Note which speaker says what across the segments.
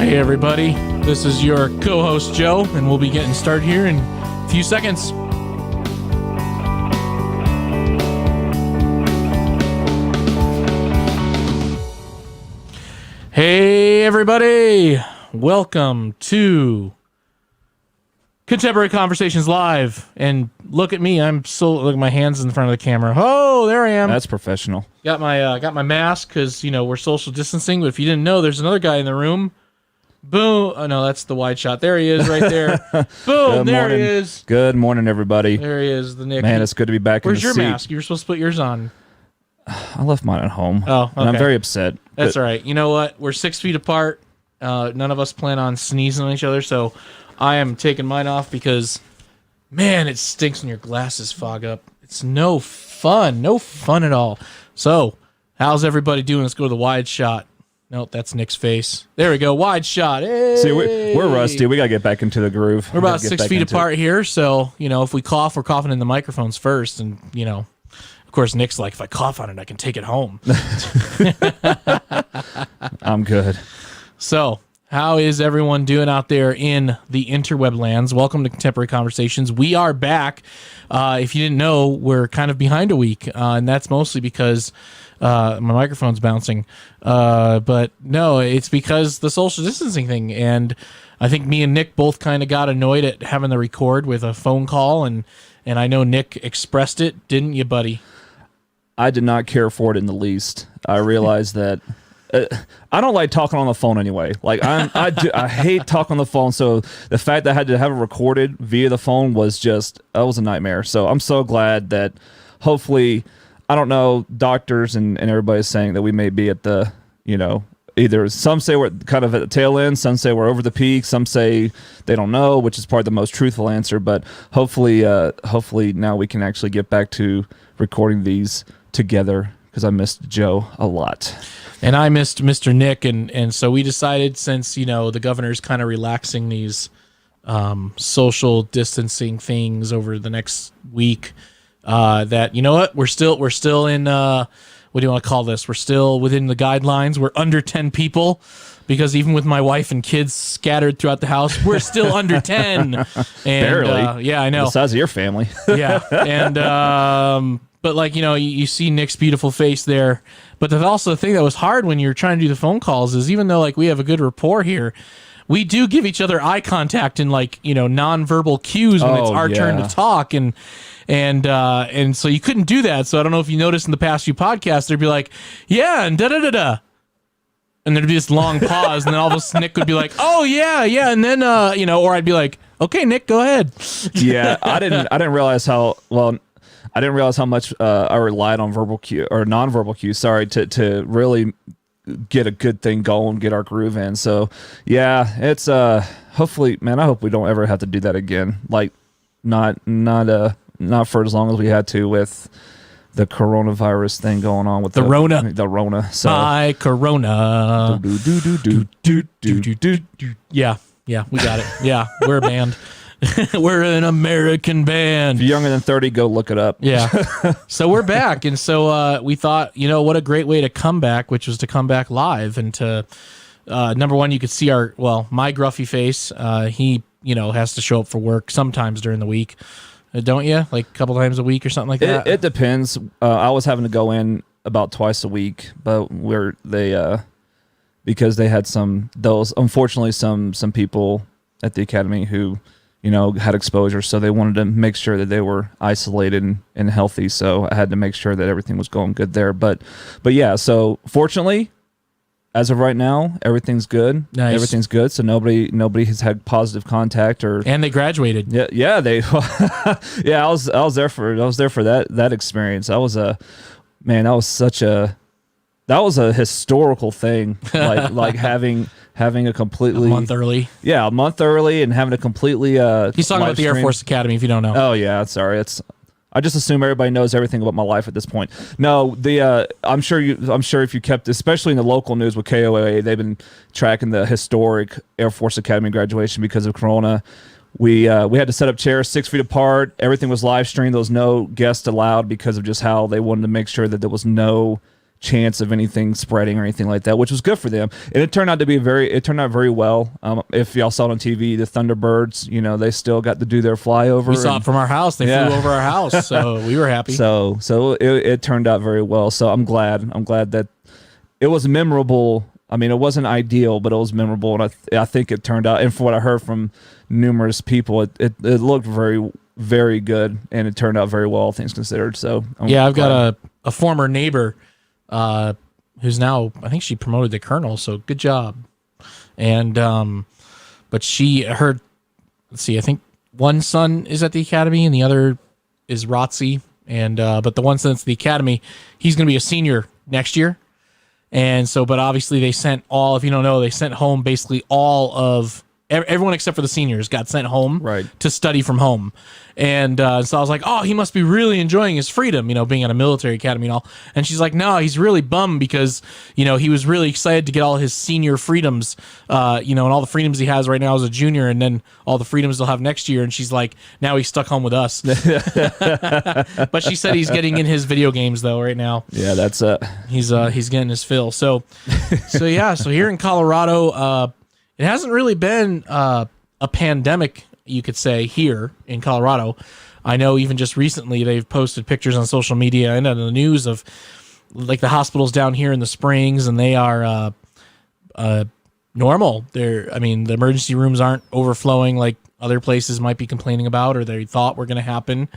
Speaker 1: Hey everybody, this is your co-host Joe, and we'll be getting started here in a few seconds. Hey everybody, welcome to Contemporary Conversations Live. And look at me, look at my hands in front of the camera. Oh, there I am.
Speaker 2: That's professional.
Speaker 1: Got my mask because we're social distancing. But if you didn't know, there's another guy in the room. Boom! Oh no, that's the wide shot. There he is, right there. Boom! There he is.
Speaker 2: Good morning, everybody.
Speaker 1: There he is, the Nick.
Speaker 2: Man, it's good to be back.
Speaker 1: Where's
Speaker 2: in the
Speaker 1: your
Speaker 2: seat.
Speaker 1: mask? You were supposed to put yours on.
Speaker 2: I left mine at home.
Speaker 1: Oh, okay.
Speaker 2: And I'm very upset.
Speaker 1: That's all right. You know what? We're 6 feet apart. None of us plan on sneezing on each other, so I am taking mine off because, man, it stinks when your glasses fog up. It's no fun at all. So, how's everybody doing? Let's go to the wide shot. Nope, that's Nick's face. There we go, wide shot. Hey!
Speaker 2: See, we're rusty. We got to get back into the groove.
Speaker 1: We're about 6 feet apart here, so, if we cough, we're coughing in the microphones first, and, of course, Nick's like, if I cough on it, I can take it home.
Speaker 2: I'm good.
Speaker 1: So, how is everyone doing out there in the interweb lands? Welcome to Contemporary Conversations. We are back. If you didn't know, we're kind of behind a week, and that's mostly because my microphone's bouncing. But no, it's because the social distancing thing, and I think me and Nick both kind of got annoyed at having to record with a phone call, and I know Nick expressed it, didn't you, buddy?
Speaker 2: I did not care for it in the least. I realized that I don't like talking on the phone anyway. Like I hate talking on the phone. So the fact that I had to have it recorded via the phone was a nightmare. So I'm so glad that hopefully, I don't know, doctors and everybody's saying that we may be at the, either some say we're kind of at the tail end, some say we're over the peak, some say they don't know, which is probably the most truthful answer. But hopefully now we can actually get back to recording these together, because I missed Joe a lot.
Speaker 1: And I missed Mr. Nick, and so we decided, since, the governor's kind of relaxing these social distancing things over the next week, that, you know what, we're still in, what do you want to call this? We're still within the guidelines. We're under 10 people, because even with my wife and kids scattered throughout the house, we're still under 10. And,
Speaker 2: barely.
Speaker 1: Yeah, I know.
Speaker 2: The size of your family.
Speaker 1: Yeah. And, but you see Nick's beautiful face there. But also the thing that was hard when you're trying to do the phone calls is, even though we have a good rapport here, we do give each other eye contact and nonverbal cues when it's our turn to talk. And so you couldn't do that. So I don't know if you noticed in the past few podcasts, there'd be like, yeah, and da-da-da-da. And there'd be this long pause, and then all of a sudden Nick would be like, oh, yeah, and then, or I'd be like, okay, Nick, go ahead.
Speaker 2: Yeah, I didn't realize how much I relied on verbal cue or nonverbal cues, to really get a good thing going, get our groove in. So yeah, it's hopefully, man, I hope we don't ever have to do that again. Like not for as long as we had to with the coronavirus thing going on with the Rona. So
Speaker 1: hi, Corona. Yeah, we got it. Yeah, we're a band. We're an American band.
Speaker 2: If you're younger than 30, go look it up.
Speaker 1: Yeah. So we're back. And so we thought, what a great way to come back, which was to come back live. And to, number one, you could see my gruffy face. He, has to show up for work sometimes during the week. Don't you? Like a couple times a week or something like that?
Speaker 2: It depends. I was having to go in about twice a week, but because they had unfortunately some people at the academy who, had exposure, so they wanted to make sure that they were isolated and healthy. So I had to make sure that everything was going good there. But yeah, so fortunately, as of right now, everything's good.
Speaker 1: Nice.
Speaker 2: Everything's good. So nobody has had positive contact and
Speaker 1: they graduated.
Speaker 2: Yeah, they yeah, I was there for that experience. That was a historical thing, like having a completely
Speaker 1: a month early.
Speaker 2: Yeah, a month early, and having a completely
Speaker 1: He's talking about the Air Force Academy, if you don't know.
Speaker 2: Oh yeah, sorry. I just assume everybody knows everything about my life at this point. No, I'm sure if you kept, especially in the local news with KOA, they've been tracking the historic Air Force Academy graduation because of Corona. We had to set up chairs 6 feet apart. Everything was live streamed. There was no guests allowed because of just how they wanted to make sure that there was no chance of anything spreading or anything like that, which was good for them. And it turned out very well. If y'all saw it on TV, the Thunderbirds, they still got to do their flyover.
Speaker 1: We saw it from our house. They flew over our house, so we were happy.
Speaker 2: So it turned out very well. So I'm glad that it was memorable. I mean, it wasn't ideal, but it was memorable, and I think it turned out. And from what I heard from numerous people, it looked very, very good, and it turned out very well, all things considered. So
Speaker 1: I've got a former neighbor who's now, I think she promoted to colonel, so good job. And but let's see, I think one son is at the academy and the other is ROTC, and but the one son that's at the academy, he's going to be a senior next year. And so, but obviously they sent if you don't know, they sent home basically all of everyone except for the seniors got sent home to study from home. And so I was like, oh, he must be really enjoying his freedom, being at a military academy and all. And she's like, no, he's really bummed because, he was really excited to get all his senior freedoms, and all the freedoms he has right now as a junior, and then all the freedoms he'll have next year. And she's like, now he's stuck home with us. But she said he's getting in his video games though right now.
Speaker 2: Yeah, that's
Speaker 1: he's getting his fill. So yeah, so here in Colorado, it hasn't really been a pandemic, you could say, here in Colorado. I know even just recently they've posted pictures on social media and on the news of like the hospitals down here in the Springs, and they are normal. The emergency rooms aren't overflowing like other places might be complaining about or they thought were going to happen.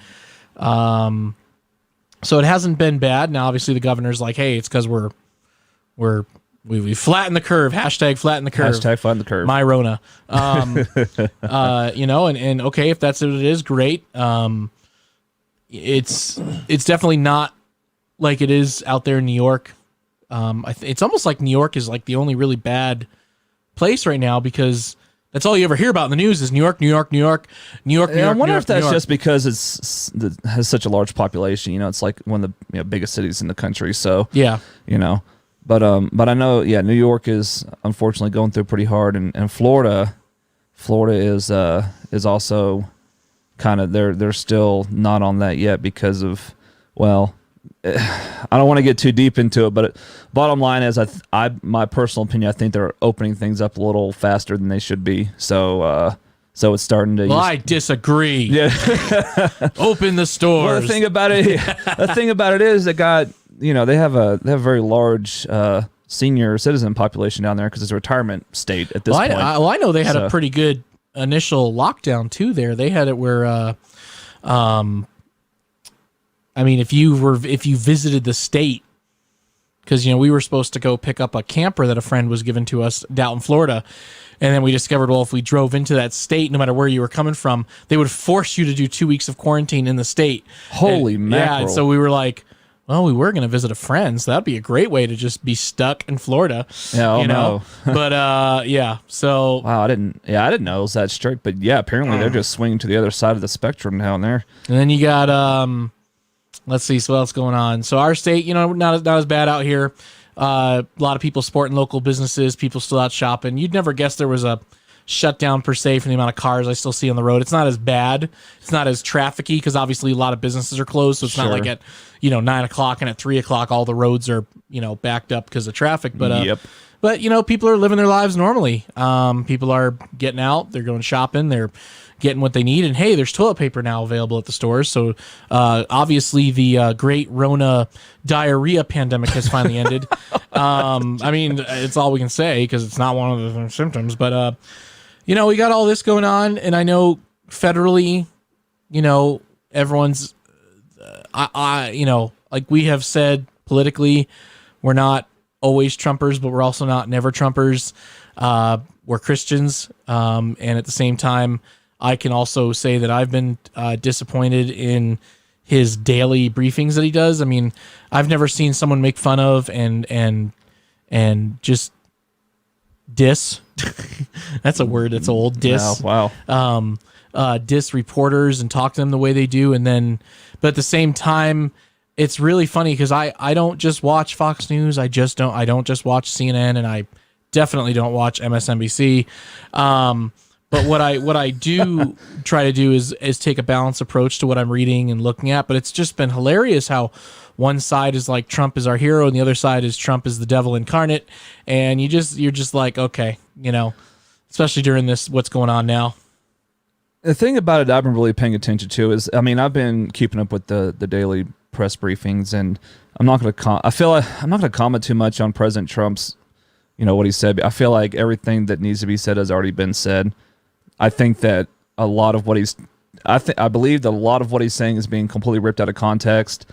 Speaker 1: So it hasn't been bad. Now, obviously, the governor's like, hey, it's because we flattened the curve. Hashtag flatten the curve.
Speaker 2: Hashtag flatten the curve.
Speaker 1: My Rona. And okay, if that's what it is, great. It's definitely not like it is out there in New York. It's almost like New York is like the only really bad place right now because that's all you ever hear about in the news is New York, New York, New York, New York, New York.
Speaker 2: I wonder if that's
Speaker 1: New York.
Speaker 2: just because it has such a large population. It's like one of the biggest cities in the country. So
Speaker 1: yeah,
Speaker 2: But I know, New York is unfortunately going through pretty hard, and Florida is also kind of they're still not on that yet because of I don't want to get too deep into it, but bottom line is my personal opinion, I think they're opening things up a little faster than they should be. So it's starting to.
Speaker 1: Well, I disagree.
Speaker 2: Yeah,
Speaker 1: open the stores.
Speaker 2: Well, the thing about it is they got. They have a very large senior citizen population down there because it's a retirement state at this point.
Speaker 1: I know they had a pretty good initial lockdown too. There, they had it where, if you visited the state, because we were supposed to go pick up a camper that a friend was given to us down in Florida. And then we discovered, if we drove into that state, no matter where you were coming from, they would force you to do 2 weeks of quarantine in the state.
Speaker 2: Holy mackerel.
Speaker 1: Yeah, and so we were like, well, we were going to visit a friend, so that'd be a great way to just be stuck in Florida.
Speaker 2: Yeah, no.
Speaker 1: But so
Speaker 2: wow, I didn't know it was that strict. But yeah, apparently they're just swinging to the other side of the spectrum down there.
Speaker 1: And then you got let's see, so what else going on? So our state, not as bad out here. A lot of people supporting local businesses, people still out shopping. You'd never guess there was a shutdown per se for the amount of cars I still see on the road. It's not as bad. It's not as trafficy because obviously a lot of businesses are closed. So it's not like at 9:00 and at 3:00 all the roads are backed up because of traffic. But but people are living their lives normally. People are getting out. They're going shopping. They're getting what they need. And hey, there's toilet paper now available at the stores. So obviously the great Rona diarrhea pandemic has finally ended. It's all we can say because it's not one of the symptoms. But we got all this going on, and I know federally, everyone's, like we have said politically, we're not always Trumpers, but we're also not never Trumpers. We're Christians, and at the same time, I can also say that I've been disappointed in his daily briefings that he does. I mean, I've never seen someone make fun of and just diss. That's a word that's old. Diss.
Speaker 2: Oh, wow.
Speaker 1: Diss reporters and talk to them the way they do, but at the same time, it's really funny because I don't just watch Fox News. I don't just watch CNN, and I definitely don't watch MSNBC. But what I do try to do is take a balanced approach to what I'm reading and looking at. But it's just been hilarious how one side is like Trump is our hero and the other side is Trump is the devil incarnate, and you're just like, okay, especially during this what's going on now.
Speaker 2: The thing about it I've been really paying attention to is, I mean, I've been keeping up with the daily press briefings, and I'm not going to I feel like I'm not going to comment too much on President Trump's, what he said. I feel like everything that needs to be said has already been said. I think that a lot of what I believe that a lot of what he's saying is being completely ripped out of context.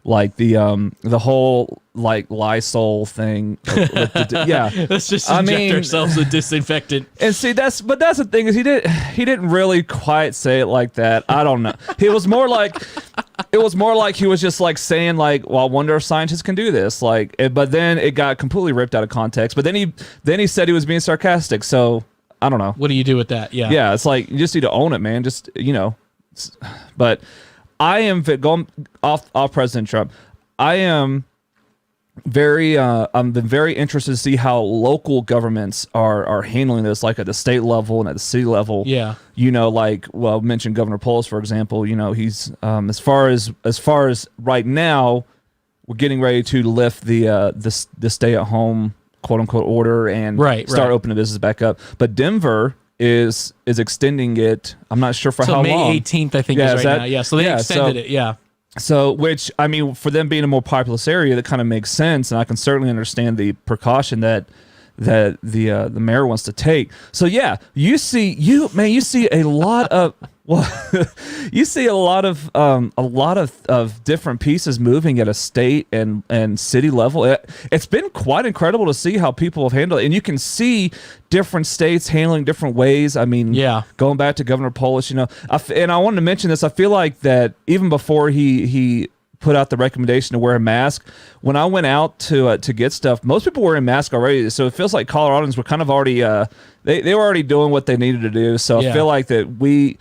Speaker 2: Like the whole like Lysol thing. Yeah.
Speaker 1: Let's just inject ourselves with disinfectant.
Speaker 2: And see, that's the thing is he didn't really quite say it like that. I don't know. It was more like he was just like saying like, well, I wonder if scientists can do this. Like, but then it got completely ripped out of context. But then he said he was being sarcastic. So I don't know.
Speaker 1: What do you do with that? Yeah.
Speaker 2: Yeah. It's like, you just need to own it, man. Just, but I am going off President Trump. I am I'm been very interested to see how local governments are handling this, like at the state level and at the city level.
Speaker 1: Yeah.
Speaker 2: Like, well, mentioned Governor Polis, for example. He's as far as right now, we're getting ready to lift the stay at home quote unquote order and start opening business back up. But Denver is extending it. I'm not sure for how
Speaker 1: May
Speaker 2: long.
Speaker 1: May 18th, I think, is right now. Yeah, so they extended it. Yeah.
Speaker 2: So, which, I mean, for them being a more populous area, that kind of makes sense, and I can certainly understand the precaution that the mayor wants to take. So, yeah, you see a lot of you see a lot of different pieces moving at a state and city level. It's been quite incredible to see how people have handled it, and you can see different states handling different ways. I mean, going back to Governor Polis, and I wanted to mention this. I feel like that even before he put out the recommendation to wear a mask, when I went out to get stuff, most people were wearing masks already. So it feels like Coloradans were kind of already they were already doing what they needed to do. So I feel like that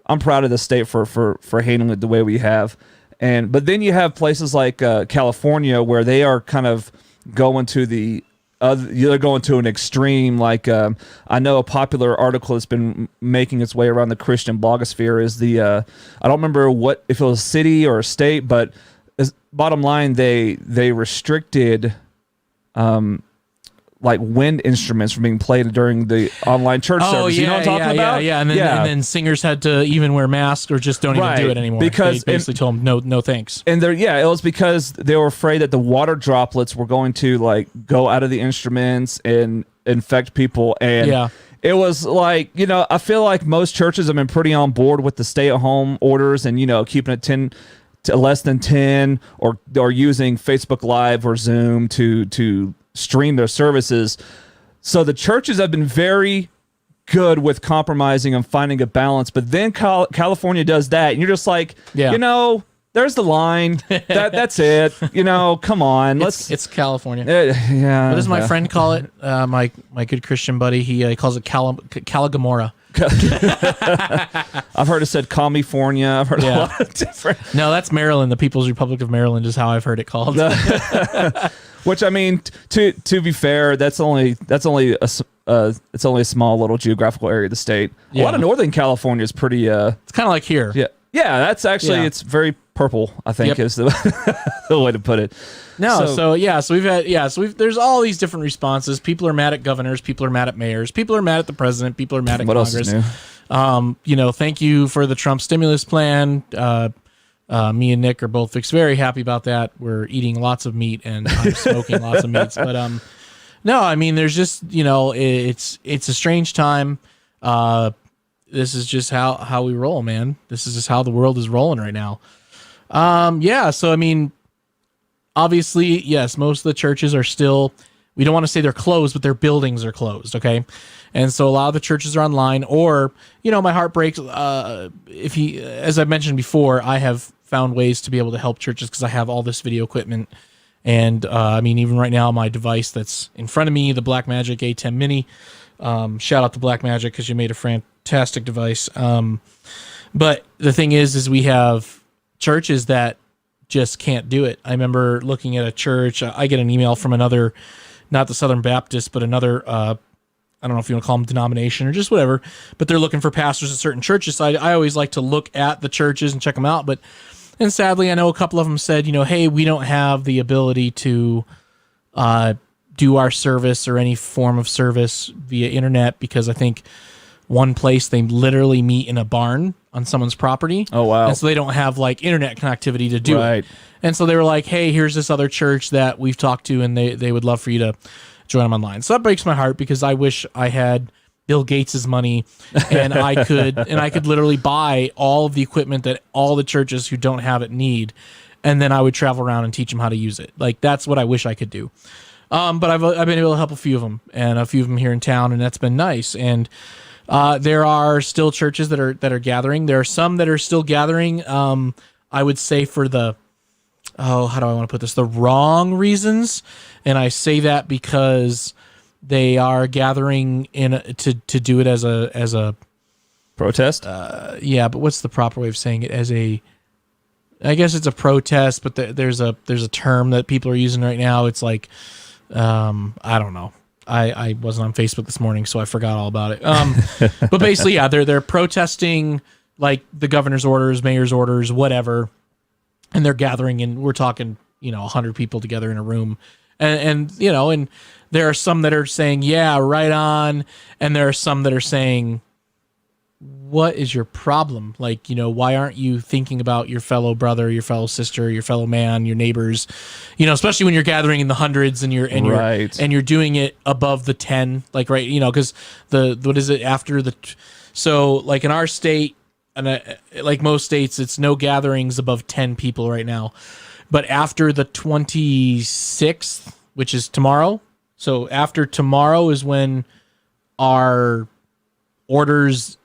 Speaker 2: I'm proud of the state for handling it the way we have. But then you have places like California where they are kind of going to they're going to an extreme. Like I know a popular article that's been making its way around the Christian blogosphere is I don't remember if it was a city or a state, but bottom line, they restricted like wind instruments from being played during the online church service. You know what I'm talking about?
Speaker 1: Yeah. And then singers had to even wear masks or just don't even do it anymore.
Speaker 2: Because
Speaker 1: they basically told them no thanks.
Speaker 2: And it was because they were afraid that the water droplets were going to like go out of the instruments and infect people. And it was like, I feel like most churches have been pretty on board with the stay-at-home orders and keeping it 10 to less than 10 or using Facebook Live or Zoom to stream their services. So the churches have been very good with compromising and finding a balance, but then California does that and you're just like, there's the line. That's it. Come on.
Speaker 1: It's California.
Speaker 2: Yeah.
Speaker 1: What does my friend call it? My good Christian buddy, he calls it Caligomora.
Speaker 2: I've heard it said California. I've heard a lot of different.
Speaker 1: No, that's Maryland. The People's Republic of Maryland is how I've heard it called.
Speaker 2: Which, I mean, to be fair, it's only a small little geographical area of the state. A lot of Northern California is pretty.
Speaker 1: It's kind of like here.
Speaker 2: Yeah. That's actually it's very purple. I think is the way to put it.
Speaker 1: So we've had there's all these different responses. People are mad at governors. People are mad at mayors. People are mad at the president. People are mad at Congress.
Speaker 2: Else is new?
Speaker 1: Thank you for the Trump stimulus plan. Me and Nick are both very happy about that. We're eating lots of meat and I'm smoking lots of meats. But no, I mean, there's just it's a strange time. This is just how we roll, man. This is just how the world is rolling right now. So I mean, obviously, yes, most of the churches are still. We don't want to say they're closed, but their buildings are closed. Okay. And so a lot of the churches are online, or, my heart breaks. As I mentioned before, I have found ways to be able to help churches because I have all this video equipment. And I mean, even right now, my device that's in front of me, the Blackmagic A10 Mini, shout out to Blackmagic because you made a fantastic device. But the thing is we have churches that just can't do it. I remember looking at a church. I get an email from another, not the Southern Baptist, but another I don't know if you want to call them denomination or just whatever, but they're looking for pastors at certain churches. So I always like to look at the churches and check them out. And sadly, I know a couple of them said, hey, we don't have the ability to do our service or any form of service via internet, because I think one place they literally meet in a barn on someone's property.
Speaker 2: Oh, wow.
Speaker 1: And so they don't have like internet connectivity to do it. And so they were like, hey, here's this other church that we've talked to, and they would love for you to join them online. So that breaks my heart, because I wish I had Bill Gates's money and I could literally buy all of the equipment that all the churches who don't have it need, and then I would travel around and teach them how to use it. Like, that's what I wish I could do. But I've been able to help a few of them, and a few of them here in town, and that's been nice. And there are still churches that are gathering. There are some that are still gathering. I would say for the how do I want to put this? The wrong reasons, and I say that because they are gathering to do it as a
Speaker 2: protest.
Speaker 1: Yeah, but what's the proper way of saying it? I guess it's a protest, but there's a term that people are using right now. It's like I don't know. I wasn't on Facebook this morning, so I forgot all about it. But basically, yeah, they're protesting like the governor's orders, mayor's orders, whatever, and they're gathering, and we're talking, 100 people together in a room, and there are some that are saying, yeah, right on, and there are some that are saying, what is your problem? Like, why aren't you thinking about your fellow brother, your fellow sister, your fellow man, your neighbors? Especially when you're gathering in the hundreds and you're doing it above the 10, like, right? Because what is it after the? So like in our state, and like most states, it's no gatherings above 10 people right now. But after the 26th, which is tomorrow, so after tomorrow is when our orders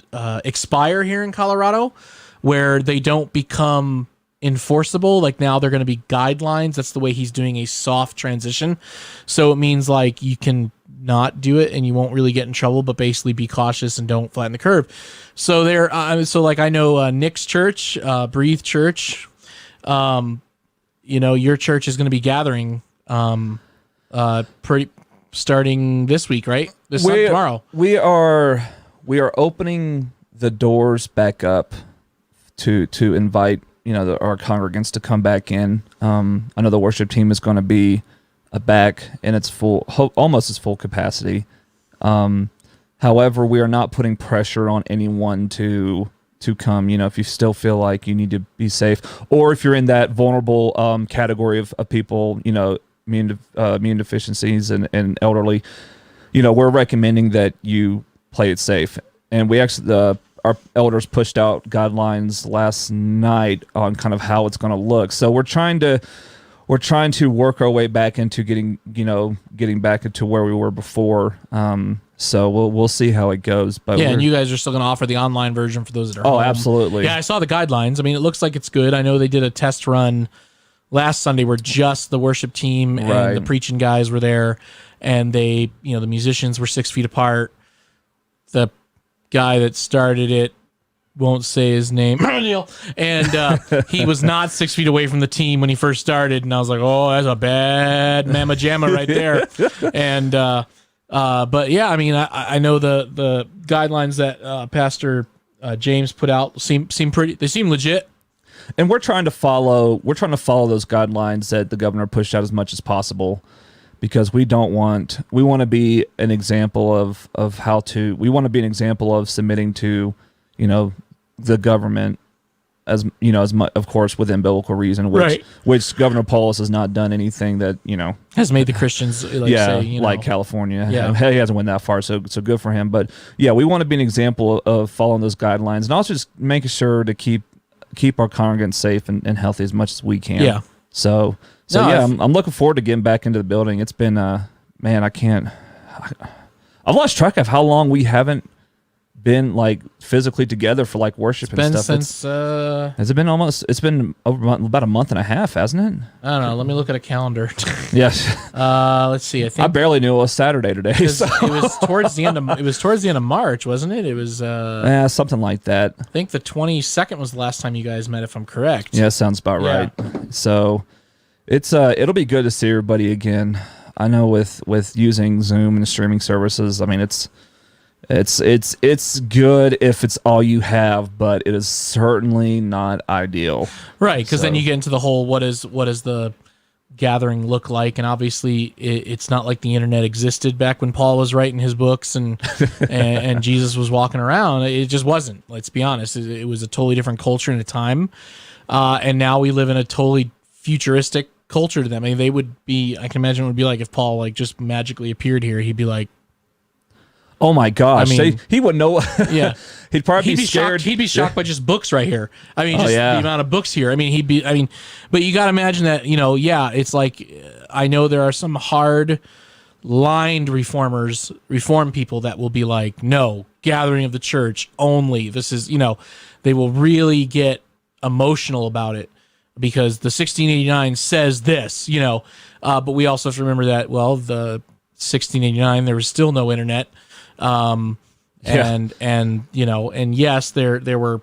Speaker 1: expire here in Colorado, where they don't become enforceable. Like, now they're going to be guidelines. That's the way he's doing a soft transition. So it means like you can not do it and you won't really get in trouble, but basically be cautious and don't flatten the curve. So I know Nick's church, Breathe Church, your church is going to be gathering pretty starting this week, right? Tomorrow.
Speaker 2: We are opening the doors back up to invite our congregants to come back in. I know the worship team is going to be back in its almost its full capacity. However, we are not putting pressure on anyone to come. If you still feel like you need to be safe, or if you're in that vulnerable category of people, immune deficiencies and elderly, we're recommending that you play it safe. And we actually, our elders pushed out guidelines last night on kind of how it's going to look. So we're trying to work our way back into getting back into where we were before. So we'll see how it goes. But
Speaker 1: yeah, and you guys are still going to offer the online version for those that are home.
Speaker 2: Absolutely.
Speaker 1: Yeah, I saw the guidelines. I mean, it looks like it's good. I know they did a test run last Sunday where just the worship team and the preaching guys were there, and they, the musicians were 6 feet apart. The guy that started it, won't say his name, Neil, and he was not 6 feet away from the team when he first started, and I was like, oh, that's a bad mamma jamma right there. And but yeah, I mean, I know the guidelines that Pastor James put out seem pretty. They seem legit.
Speaker 2: And we're trying to follow those guidelines that the governor pushed out as much as possible, because we want to be an example of we want to be an example of submitting to, the government as much, of course, within biblical reason, which Governor Polis has not done anything that,
Speaker 1: has made the Christians
Speaker 2: like California. Yeah. He hasn't went that far, so good for him. But yeah, we want to be an example of following those guidelines, and also just making sure to keep our congregants safe and healthy as much as we can.
Speaker 1: Yeah.
Speaker 2: So I'm looking forward to getting back into the building. It's been, I've lost track of how long we haven't been like physically together for like worship and stuff. Has it been almost? It's been about a month and a half, hasn't it?
Speaker 1: I don't know. Let me look at a calendar.
Speaker 2: Yes.
Speaker 1: Let's see. I think
Speaker 2: I barely knew it was Saturday today. So.
Speaker 1: It was towards the end of March, wasn't it? It was
Speaker 2: something like that.
Speaker 1: I think the 22nd was the last time you guys met, if I'm correct.
Speaker 2: Yeah, sounds about right. So it's it'll be good to see everybody again. I know with using Zoom and streaming services, I mean it's good if it's all you have, but it is certainly not ideal.
Speaker 1: Right, because then
Speaker 2: So-
Speaker 1: you get into the whole what is the gathering look like, and obviously it's not like the internet existed back when Paul was writing his books and and Jesus was walking around. It just wasn't. Let's be honest. It was a totally different culture and a time, and now we live in a totally futuristic culture to them. I mean, they would be. I can imagine it would be like if Paul like just magically appeared here. He'd be like,
Speaker 2: Oh my gosh,
Speaker 1: I mean-
Speaker 2: he wouldn't know.
Speaker 1: yeah.
Speaker 2: He'd probably
Speaker 1: He'd
Speaker 2: be
Speaker 1: be
Speaker 2: scared.
Speaker 1: shocked. He'd be shocked by just books right here. I mean, just
Speaker 2: yeah.
Speaker 1: the amount of books here. I mean, but you got to imagine that, yeah, it's like, I know there are some hard lined reform people that will be like, no, gathering of the church only. This is, they will really get emotional about it because the 1689 says this, but we also have to remember that, well, the 1689, there was still no internet. And yes, there were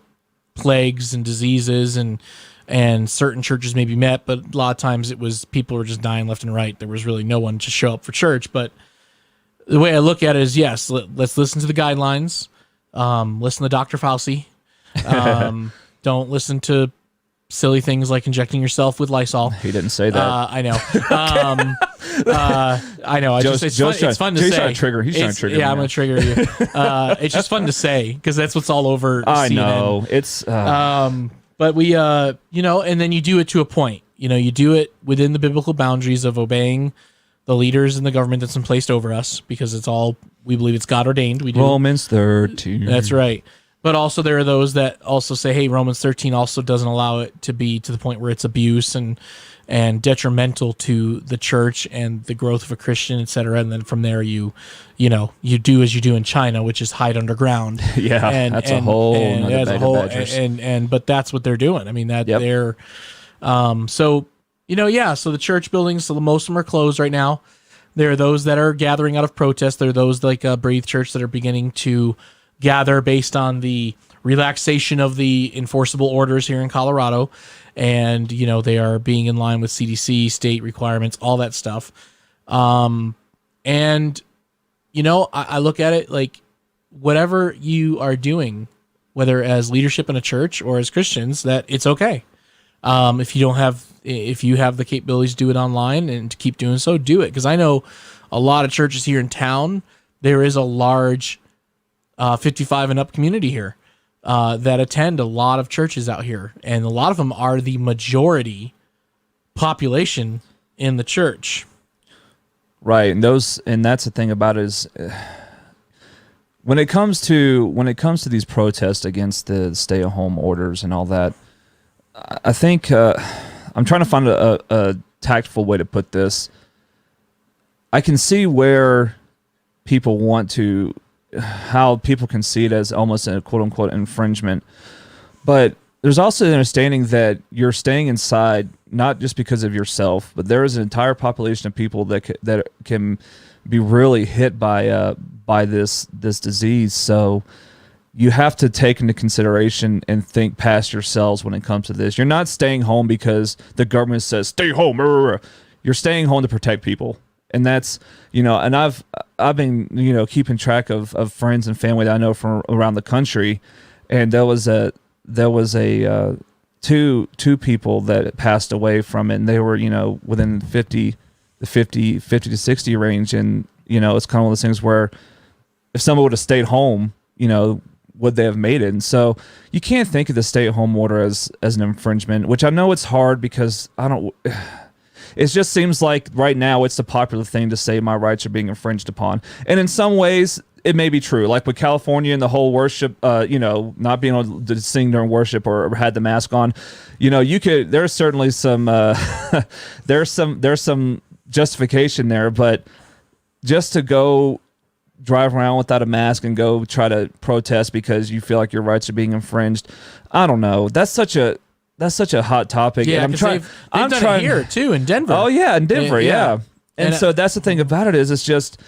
Speaker 1: plagues and diseases and certain churches maybe met, but a lot of times it was people were just dying left and right. There was really no one to show up for church. But the way I look at it is, yes, let's listen to the guidelines. Listen to Dr. Fauci. Don't listen to silly things like injecting yourself with Lysol.
Speaker 2: He didn't say that.
Speaker 1: I know. I know. It's fun to say.
Speaker 2: He's trying to trigger. He's trying to trigger.
Speaker 1: Yeah,
Speaker 2: me
Speaker 1: I'm
Speaker 2: now.
Speaker 1: going to trigger you. It's just fun to say because that's what's all over
Speaker 2: I
Speaker 1: CNN.
Speaker 2: know. It's
Speaker 1: But we, and then you do it to a point. You do it within the biblical boundaries of obeying the leaders and the government that's in place over us because it's all, we believe it's God ordained. We do.
Speaker 2: Romans 13.
Speaker 1: That's right. But also there are those that also say, hey, Romans 13 also doesn't allow it to be to the point where it's abuse and detrimental to the church and the growth of a Christian, et cetera. And then from there, you do as you do in China, which is hide underground.
Speaker 2: Yeah, that's a whole nother bag of badgers.
Speaker 1: But that's what they're doing. I mean, that
Speaker 2: Yep.
Speaker 1: they're, so the church buildings, so most of them are closed right now. There are those that are gathering out of protest. There are those like Breathe Church that are beginning to gather based on the relaxation of the enforceable orders here in Colorado. And, they are being in line with CDC, state requirements, all that stuff. I look at it like whatever you are doing, whether as leadership in a church or as Christians, that it's okay. If you have the capabilities to do it online and to keep doing so, do it. Because I know a lot of churches here in town, there is a large 55 and up community here that attend a lot of churches out here. And a lot of them are the majority population in the church.
Speaker 2: Right, and that's the thing about it is when it comes to these protests against the stay-at-home orders and all that, I think I'm trying to find a tactful way to put this. I can see where people how people can see it as almost a quote-unquote infringement, but there's also the understanding that you're staying inside not just because of yourself, but there is an entire population of people that can be really hit by this disease. So you have to take into consideration and think past yourselves when it comes to this. You're not staying home because the government says stay home. You're staying home to protect people. And that's, and I've been, keeping track of friends and family that I know from around the country. And there was two people that passed away from it, and they were, within the 50 to 60 range. And, it's kind of one of those things where if someone would have stayed home, would they have made it? And so you can't think of the stay-at-home order as an infringement, which I know it's hard because it just seems like right now it's the popular thing to say my rights are being infringed upon. And in some ways, it may be true. Like with California and the whole worship, not being able to sing during worship or had the mask on, there's certainly some, there's some justification there, but just to go drive around without a mask and go try to protest because you feel like your rights are being infringed, I don't know. That's such a hot topic.
Speaker 1: Yeah,
Speaker 2: and
Speaker 1: they've done it here too in Denver.
Speaker 2: Oh yeah, in Denver, yeah. And so that's the thing about it is it's just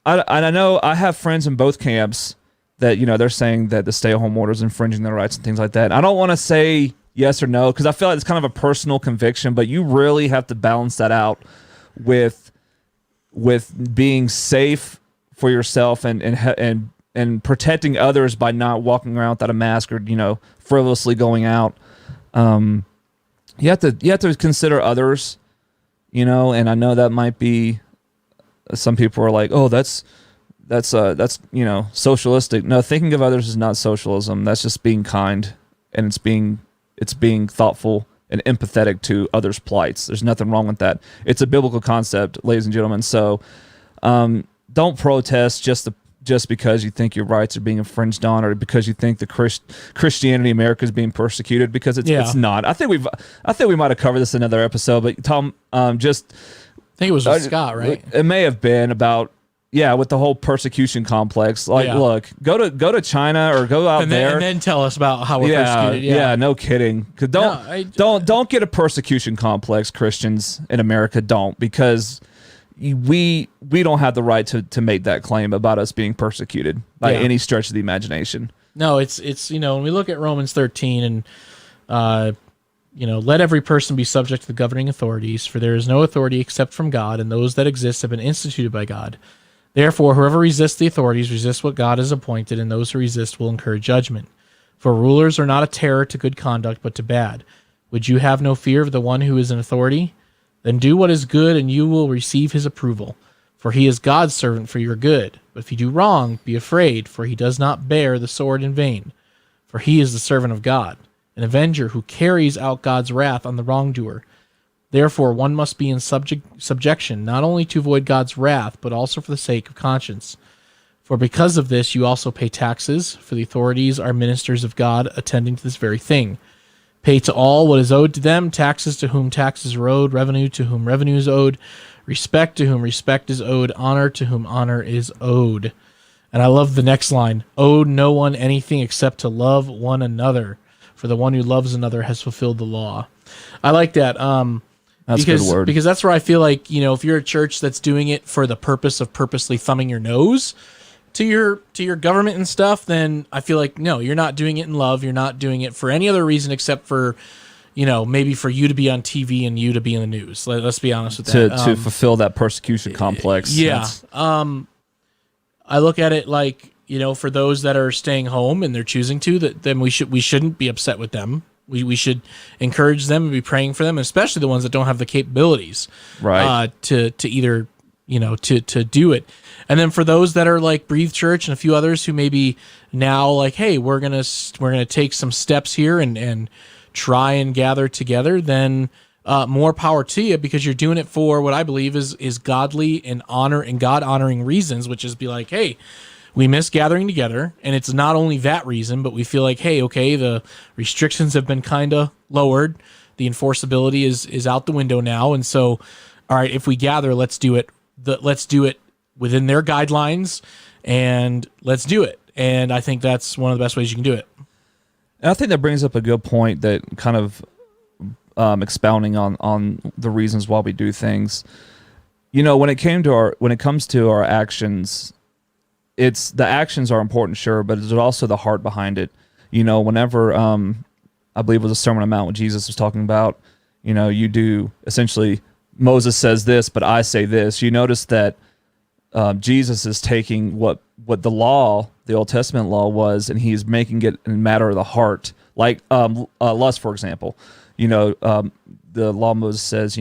Speaker 2: I know I have friends in both camps that they're saying that the stay-at-home order is infringing their rights and things like that. I don't want to say yes or no because I feel like it's kind of a personal conviction, but you really have to balance that out with with being safe for yourself and protecting others by not walking around without a mask or, frivolously going out. You have to consider others, and I know that might be, some people are like, oh, that's socialistic. No, thinking of others is not socialism. That's just being kind, and it's being thoughtful and empathetic to others' plights. There's nothing wrong with that. It's a biblical concept, ladies and gentlemen. So don't protest just because you think your rights are being infringed on, or because you think the Christianity in America is being persecuted, because it's not. I think we might have covered this in another episode, but Tom, I
Speaker 1: think it was with Scott, right?
Speaker 2: It may have been about. Yeah, with the whole persecution complex. Look, go to China or go out there,
Speaker 1: and then tell us about how we're persecuted.
Speaker 2: Yeah, no kidding. Don't get a persecution complex, Christians in America. Don't, because we don't have the right to make that claim about us being persecuted by any stretch of the imagination.
Speaker 1: No, it's when we look at Romans 13 and let every person be subject to the governing authorities, for there is no authority except from God, and those that exist have been instituted by God. Therefore, whoever resists the authorities resists what God has appointed, and those who resist will incur judgment. For rulers are not a terror to good conduct, but to bad. Would you have no fear of the one who is in authority? Then do what is good, and you will receive his approval. For he is God's servant for your good. But if you do wrong, be afraid, for he does not bear the sword in vain. For he is the servant of God, an avenger who carries out God's wrath on the wrongdoer. Therefore, one must be in subjection, not only to avoid God's wrath, but also for the sake of conscience. For because of this, you also pay taxes, for the authorities are ministers of God, attending to this very thing. Pay to all what is owed to them, taxes to whom taxes are owed, revenue to whom revenue is owed, respect to whom respect is owed, honor to whom honor is owed. And I love the next line, owe no one anything except to love one another, for the one who loves another has fulfilled the law. I like that.
Speaker 2: That's a good word.
Speaker 1: Because that's where I feel like, if you're a church that's doing it for the purpose of purposely thumbing your nose to your government and stuff, then I feel like, no, you're not doing it in love. You're not doing it for any other reason except for, maybe for you to be on TV and you to be in the news. Let's be honest with that.
Speaker 2: To fulfill that persecution complex.
Speaker 1: Yeah. I look at it like, for those that are staying home and they're choosing to, then we shouldn't be upset with them. We should encourage them and be praying for them, especially the ones that don't have the capabilities,
Speaker 2: right?
Speaker 1: To either to do it. And then for those that are like Breathe Church and a few others who maybe now like, hey, we're gonna take some steps here and try and gather together, then more power to you, because you're doing it for what I believe is godly and honor and God honoring reasons, which is be like, hey, we miss gathering together, and it's not only that reason, but we feel like, hey, okay, the restrictions have been kind of lowered, the enforceability is out the window now, and so, all right, if we gather, let's do it within their guidelines, and let's do it. And I think that's one of the best ways you can do it.
Speaker 2: And I think that brings up a good point, that kind of expounding on the reasons why we do things. When it comes to our actions, the actions are important, sure, but there's also the heart behind it. Whenever I believe it was a Sermon on the Mount when Jesus was talking about, you do essentially, Moses says this, but I say this. You notice that Jesus is taking what the law, the Old Testament law was, and he's making it a matter of the heart. Like lust, for example. The law, Moses says,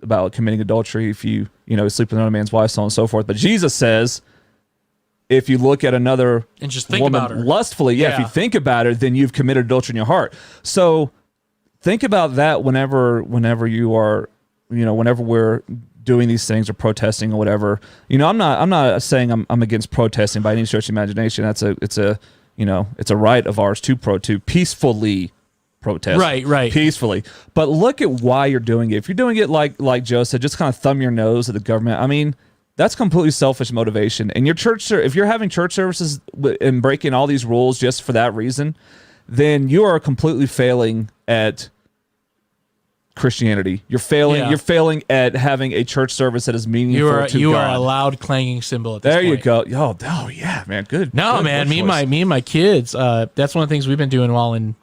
Speaker 2: about committing adultery if you sleep with another man's wife, so on and so forth. But Jesus says, if you look at another
Speaker 1: and just think
Speaker 2: woman
Speaker 1: about her
Speaker 2: lustfully, if you think about it, then you've committed adultery in your heart. So think about that whenever you are, whenever we're doing these things or protesting or whatever. I'm not saying I'm against protesting by any stretch of imagination. It's a right of ours to peacefully protest.
Speaker 1: Right.
Speaker 2: Peacefully. But look at why you're doing it. If you're doing it like Joe said, just kind of thumb your nose at the government, I mean, that's completely selfish motivation. And your church, if you're having church services and breaking all these rules just for that reason, then you are completely failing at Christianity. You're failing.
Speaker 1: Yeah.
Speaker 2: You're failing at having a church service that is meaningful to
Speaker 1: you
Speaker 2: God.
Speaker 1: are a loud clanging cymbal at this
Speaker 2: there
Speaker 1: point.
Speaker 2: You go. Oh yeah, man. Good.
Speaker 1: No,
Speaker 2: good
Speaker 1: man. Me and my kids. That's one of the things we've been doing while in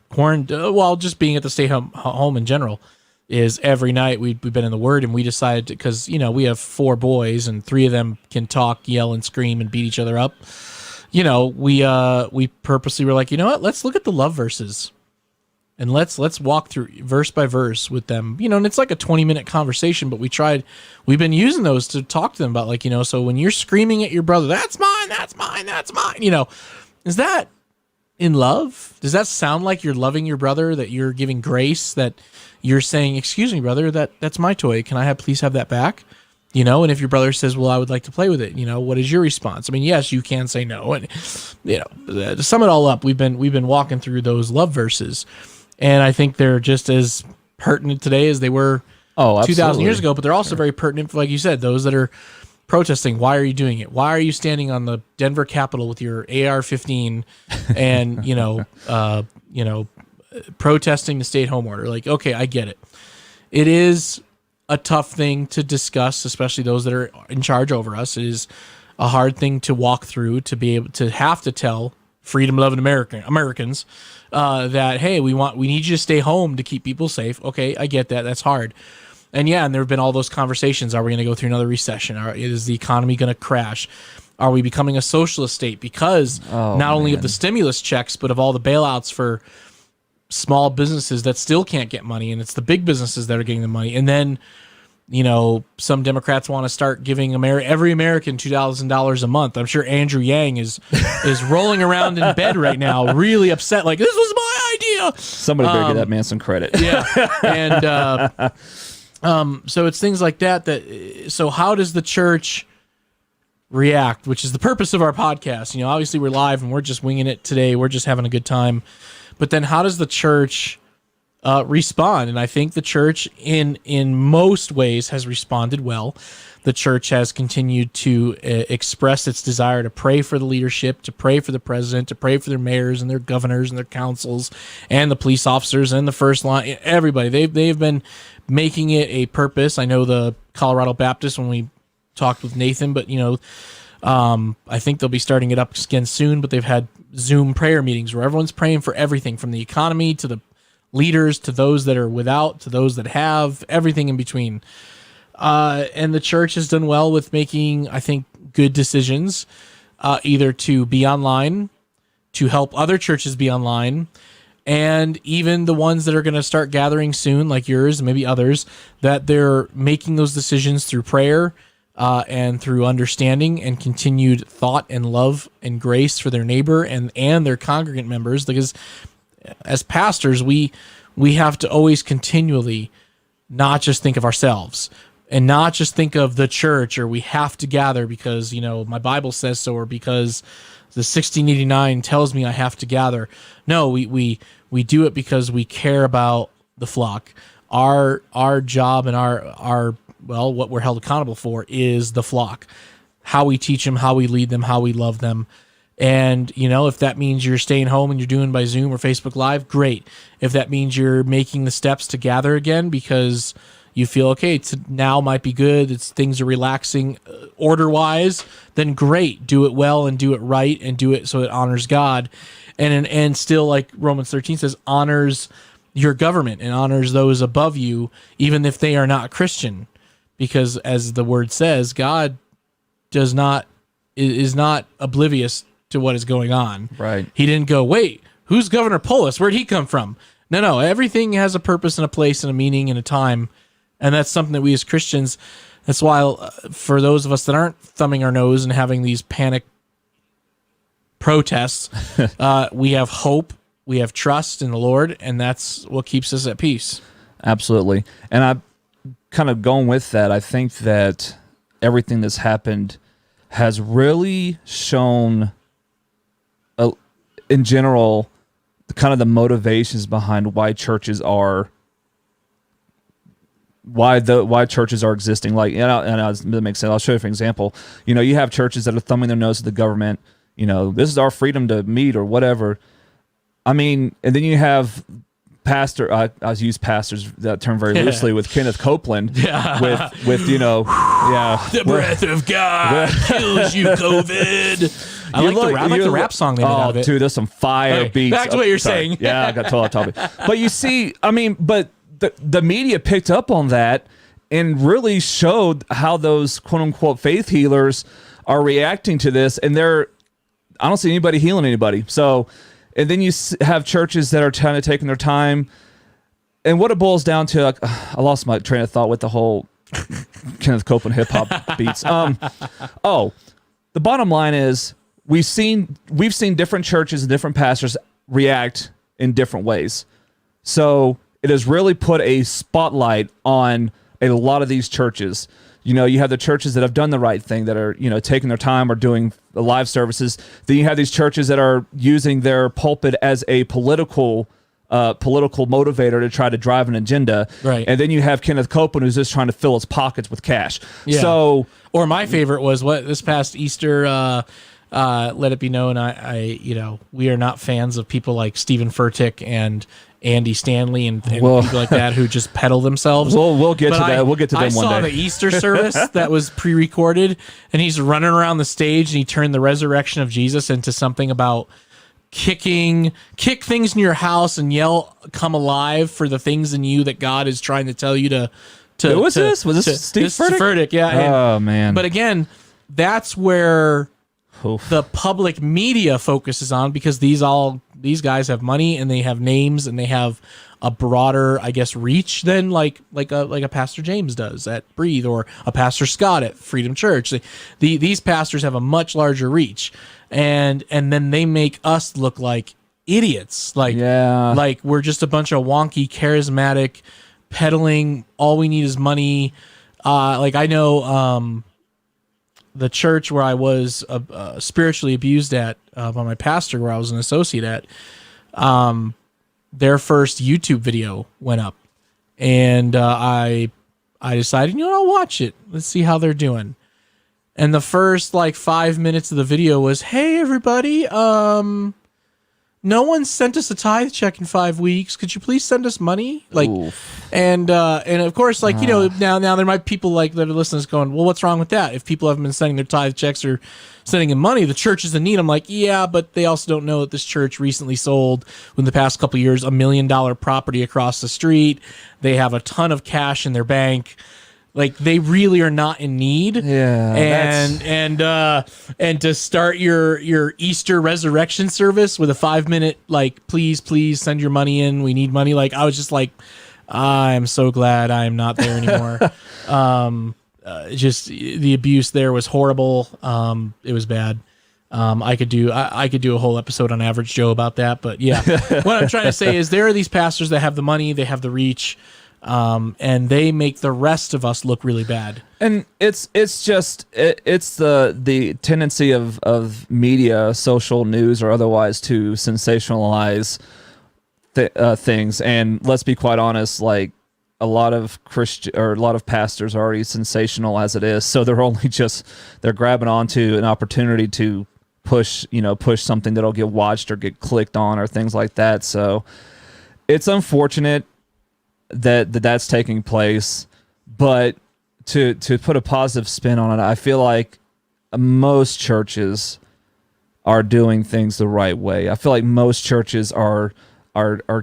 Speaker 1: quarantine. While just being at the stay home in general. is every night we've been in the Word, and we decided because we have 4 boys and 3 of them can talk, yell, and scream and beat each other up. We purposely were like, you know what? Let's look at the love verses, and let's walk through verse by verse with them. And it's like a 20-minute conversation, but we've been using those to talk to them about, like, so when you're screaming at your brother, that's mine, that's mine, that's mine. Is that in love? Does that sound like you're loving your brother? That you're giving grace? That you're saying, excuse me, brother, that's my toy. Can I please have that back? And if your brother says, well, I would like to play with it, what is your response? I mean, yes, you can say no. And, to sum it all up, we've been walking through those love verses, and I think they're just as pertinent today as they were 2,000 years ago, but they're also very pertinent for, like you said, those that are protesting. Why are you doing it? Why are you standing on the Denver Capitol with your AR-15 and, protesting the stay-at-home order? Like, okay, I get it. It is a tough thing to discuss, especially those that are in charge over us. It is a hard thing to walk through, to be able to have to tell freedom-loving Americans that, hey, we need you to stay home to keep people safe. Okay, I get that. That's hard. And yeah, and there have been all those conversations. Are we going to go through another recession? Is the economy going to crash? Are we becoming a socialist state because not only of the stimulus checks, but of all the bailouts for small businesses that still can't get money, and it's the big businesses that are getting the money? And then, some Democrats want to start giving every American $2,000 a month. I'm sure Andrew Yang is rolling around in bed right now, really upset. Like, this was my idea.
Speaker 2: Somebody better give that man some credit.
Speaker 1: Yeah, and so it's things like that. So how does the church react? Which is the purpose of our podcast. Obviously we're live and we're just winging it today. We're just having a good time. But then how does the church respond? And I think the church in most ways has responded well. The church has continued to express its desire to pray for the leadership, to pray for the president, to pray for their mayors and their governors and their councils and the police officers and the first line, everybody. They've been making it a purpose. I know the Colorado Baptist, when we talked with Nathan, but I think they'll be starting it up again soon, but they've had Zoom prayer meetings where everyone's praying for everything from the economy to the leaders, to those that are without, to those that have, everything in between. And the church has done well with making, I think, good decisions, either to be online, to help other churches be online, and even the ones that are going to start gathering soon, like yours and maybe others, that they're making those decisions through prayer, and through understanding and continued thought and love and grace for their neighbor and their congregant members. Because as pastors, we have to always continually not just think of ourselves and not just think of the church, or we have to gather because, my Bible says so, or because the 1689 tells me I have to gather. No, we do it because we care about the flock. Our job and our what we're held accountable for is the flock, how we teach them, how we lead them, how we love them. And, if that means you're staying home and you're doing by Zoom or Facebook Live, great. If that means you're making the steps to gather again because you feel, okay, now might be good, things are relaxing order-wise, then great. Do it well and do it right and do it so it honors God. And still, like Romans 13 says, honors your government and honors those above you, even if they are not Christian. Because as the word says, God is not oblivious to what is going on.
Speaker 2: Right.
Speaker 1: He didn't go, wait, who's Governor Polis? Where'd he come from? No. Everything has a purpose and a place and a meaning and a time. And that's something that we as Christians, that's why for those of us that aren't thumbing our nose and having these panic protests, we have hope, we have trust in the Lord, and that's what keeps us at peace.
Speaker 2: Absolutely. And I kind of going with that, I think that everything that's happened has really shown, in general, kind of the motivations behind why churches are existing. Like, that makes sense. I'll show you an example. You have churches that are thumbing their nose at the government. This is our freedom to meet or whatever. I mean, and then you have pastor. I use pastors, that term very loosely, with Kenneth Copeland.
Speaker 1: Yeah.
Speaker 2: With
Speaker 1: The breath of God kills you, COVID. I like the rap song they made out of it.
Speaker 2: Dude, there's some fire beats.
Speaker 1: Back to what you're saying.
Speaker 2: Yeah, I got told off topic. But you see, I mean, but the media picked up on that and really showed how those quote unquote faith healers are reacting to this, and I don't see anybody healing anybody. So, and then you have churches that are kind of taking their time, and what it boils down to, like, I lost my train of thought with the whole Kenneth Copeland hip hop beats. The bottom line is we've seen different churches and different pastors react in different ways. So it has really put a spotlight on a lot of these churches. You know, you have the churches that have done the right thing, that are, you know, taking their time or doing the live services. Then you have these churches that are using their pulpit as a political motivator to try to drive an agenda.
Speaker 1: Right.
Speaker 2: And then you have Kenneth Copeland, who's just trying to fill his pockets with cash.
Speaker 1: Yeah.
Speaker 2: So,
Speaker 1: or my favorite was what this past Easter, let it be known, we are not fans of people like Stephen Furtick and Andy Stanley and people like that who just peddle themselves.
Speaker 2: We'll get to that. We'll get to them one day.
Speaker 1: I saw the Easter service that was pre-recorded, and he's running around the stage, and he turned the resurrection of Jesus into something about kick things in your house and yell, "Come alive" for the things in you that God is trying to tell you to.
Speaker 2: Who was this? Was this Steve Furtick?
Speaker 1: Furtick, yeah.
Speaker 2: Oh man!
Speaker 1: But again, that's where the public media focuses on, because these guys have money and they have names and they have a broader, I guess, reach than like a Pastor James does at Breathe, or a Pastor Scott at Freedom Church. These pastors have a much larger reach, and then they make us look like idiots, like we're just a bunch of wonky, charismatic, peddling. All we need is money. I know. The church where I was spiritually abused at by my pastor, where I was an associate at, their first YouTube video went up, and I decided, I'll watch it. Let's see how they're doing. And the first 5 minutes of the video was, "Hey everybody, no one sent us a tithe check in 5 weeks. Could you please send us money?" And of course, now there might be people that are listening going, "Well, what's wrong with that? If people haven't been sending their tithe checks or sending in money, the church is in need." I'm like, yeah, but they also don't know that this church recently sold, in the past couple of years, $1 million property across the street. They have a ton of cash in their bank. They really are not in need.
Speaker 2: Yeah.
Speaker 1: And to start your Easter resurrection service with a 5-minute, please send your money in, we need money. I was just I'm so glad I am not there anymore. Just the abuse there was horrible. It was bad. I could do a whole episode on Average Joe about that, but yeah. What I'm trying to say is there are these pastors that have the money, they have the reach, and they make the rest of us look really bad.
Speaker 2: And it's the tendency of media, social news or otherwise, to sensationalize things. And let's be quite honest, a lot of pastors are already sensational as it is, so they're grabbing onto an opportunity to push something that'll get watched or get clicked on or things like that. So it's unfortunate that's taking place, but to put a positive spin on it, I feel like most churches are doing things the right way. I feel like most churches are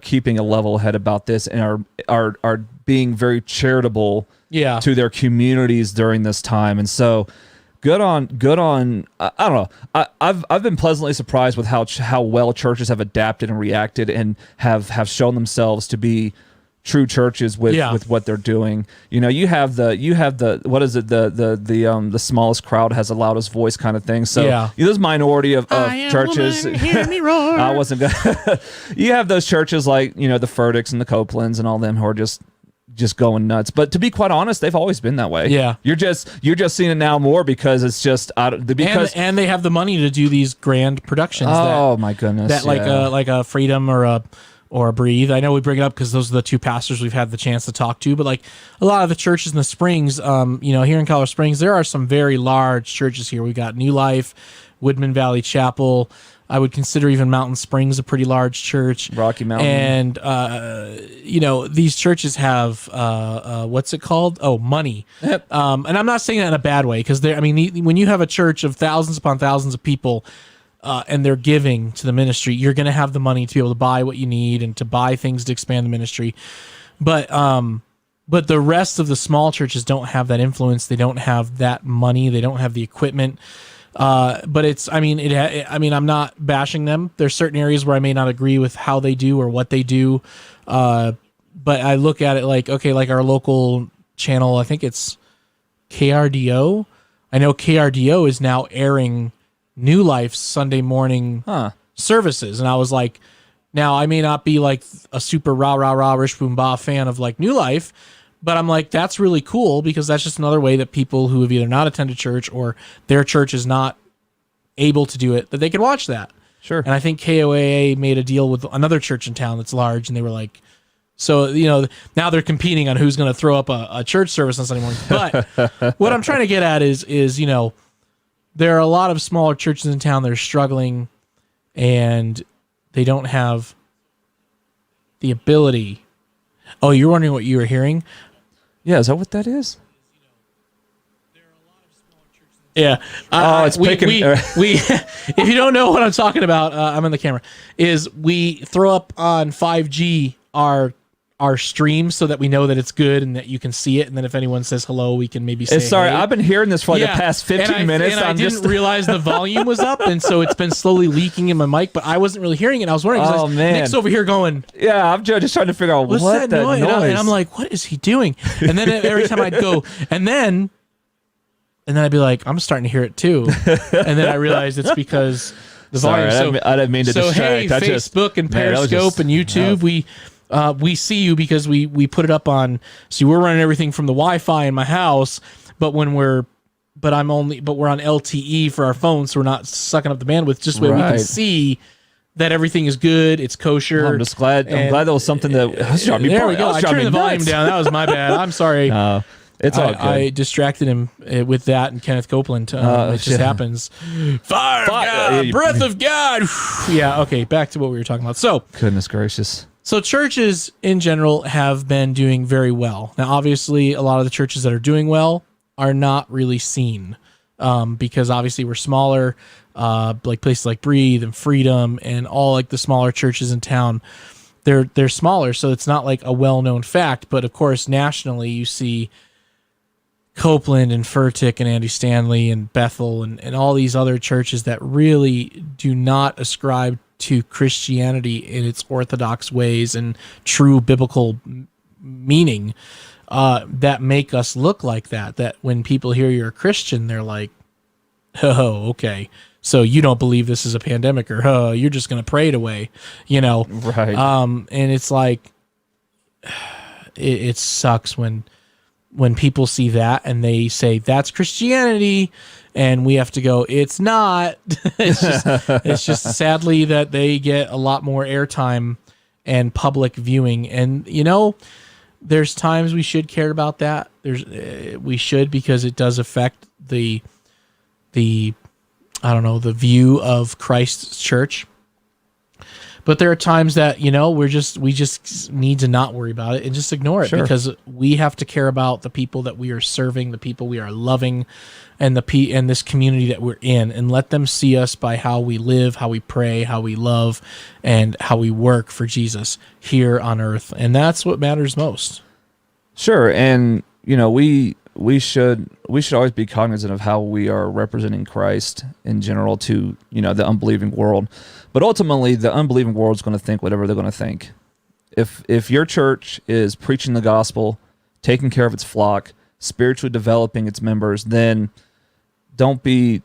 Speaker 2: keeping a level head about this and are being very charitable to their communities during this time. And so good on I don't know. I've been pleasantly surprised with how well churches have adapted and reacted and have shown themselves to be true churches with what they're doing. You have the what is it, the smallest crowd has the loudest voice kind of thing. So this minority of churches.
Speaker 1: Hear me roar.
Speaker 2: I wasn't gonna. You have those churches like the Furticks and the Copelands and all them who are just going nuts. But to be quite honest, they've always been that way. Yeah, you're just seeing it now more because it's just and
Speaker 1: they have the money to do these grand productions.
Speaker 2: Oh my goodness!
Speaker 1: That like a Freedom or a Breathe. I know we bring it up because those are the two pastors we've had the chance to talk to, but a lot of the churches in the Springs, here in Colorado Springs, there are some very large churches here. We got New Life, Woodman Valley Chapel. I would consider even Mountain Springs a pretty large church.
Speaker 2: Rocky Mountain.
Speaker 1: And, these churches have, what's it called? Oh, money. Yep. And I'm not saying that in a bad way, because when you have a church of thousands upon thousands of people, and they're giving to the ministry, you're going to have the money to be able to buy what you need and to buy things to expand the ministry. But the rest of the small churches don't have that influence. They don't have that money. They don't have the equipment. But it's, I mean, I'm not bashing them. There's certain areas where I may not agree with how they do or what they do. But I look at it like, okay, like our local channel, I think it's KRDO. I know KRDO is now airing New Life's Sunday morning services. And I was like, now I may not be like a super rah, rah, rah, Rish Boom Bah fan of like New Life, but I'm like, that's really cool because that's just another way that people who have either not attended church or their church is not able to do it, that they can watch that.
Speaker 2: Sure.
Speaker 1: And I think KOAA made a deal with another church in town that's large, and they were like, so, you know, now they're competing on who's going to throw up a church service on Sunday morning. But what I'm trying to get at is, you know, there are a lot of smaller churches in town that are struggling and they don't have the ability. Oh, you're wondering what you were hearing?
Speaker 2: Yeah, is that what that is?
Speaker 1: Yeah.
Speaker 2: It's picking.
Speaker 1: We if you don't know what I'm talking about, I'm on the camera, is we throw up on 5G our stream so that we know that it's good and that you can see it. And then if anyone says hello, we can maybe say,
Speaker 2: Sorry,
Speaker 1: hey.
Speaker 2: I've been hearing this for like the past 15 minutes.
Speaker 1: And I didn't realize the volume was up. And so it's been slowly leaking in my mic, but I wasn't really hearing it. I was wondering,
Speaker 2: Oh, man.
Speaker 1: Nick's over here going,
Speaker 2: Yeah, I'm just trying to figure out
Speaker 1: what's
Speaker 2: what
Speaker 1: that noise?
Speaker 2: noise.
Speaker 1: And I'm like, what is he doing? And then every time I'd go, and then I'd be like, I'm starting to hear it too. And then I realized it's because the
Speaker 2: Sorry,
Speaker 1: volume.
Speaker 2: I didn't mean to distract.
Speaker 1: Hey, Facebook and Periscope and YouTube, we see you because we put it up on. See, we're running everything from the Wi-Fi in my house, but we're on LTE for our phones, so we're not sucking up the bandwidth. Just so we can see that everything is good, it's kosher.
Speaker 2: I'm just glad. I'm glad that was something that was driving me.
Speaker 1: There we go. I turned the volume
Speaker 2: nuts.
Speaker 1: down. That was my bad. I'm sorry.
Speaker 2: It's all good.
Speaker 1: I distracted him with that and Kenneth Copeland. It just happens. Fire of God, breath of God. Yeah. Okay. Back to what we were talking about. So,
Speaker 2: goodness gracious.
Speaker 1: So churches in general have been doing very well. Now, obviously, a lot of the churches that are doing well are not really seen because obviously we're smaller, like places like Breathe and Freedom and all like the smaller churches in town. They're smaller, so it's not like a well-known fact. But of course, nationally, you see Copeland and Furtick and Andy Stanley and Bethel and all these other churches that really do not ascribe to Christianity in its orthodox ways and true biblical meaning that make us look like that. That when people hear you're a Christian, they're like, oh, okay. So you don't believe this is a pandemic, or oh, you're just going to pray it away, you know?
Speaker 2: Right.
Speaker 1: And it's like, it sucks when people see that and they say that's Christianity, and we have to go, it's not. it's just sadly that they get a lot more airtime and public viewing. And you know, there's times we should care about that. We should, because it does affect the I don't know, the view of Christ's church. But there are times that, you know, we just need to not worry about it and just ignore it, because we have to care about the people that we are serving, the people we are loving, and and this community that we're in, and let them see us by how we live, how we pray, how we love, and how we work for Jesus here on earth. And that's what matters most.
Speaker 2: Sure. And, you know, we should always be cognizant of how we are representing Christ in general to, you know, the unbelieving world. But ultimately, the unbelieving world is going to think whatever they're going to think. If your church is preaching the gospel, taking care of its flock, spiritually developing its members, then don't be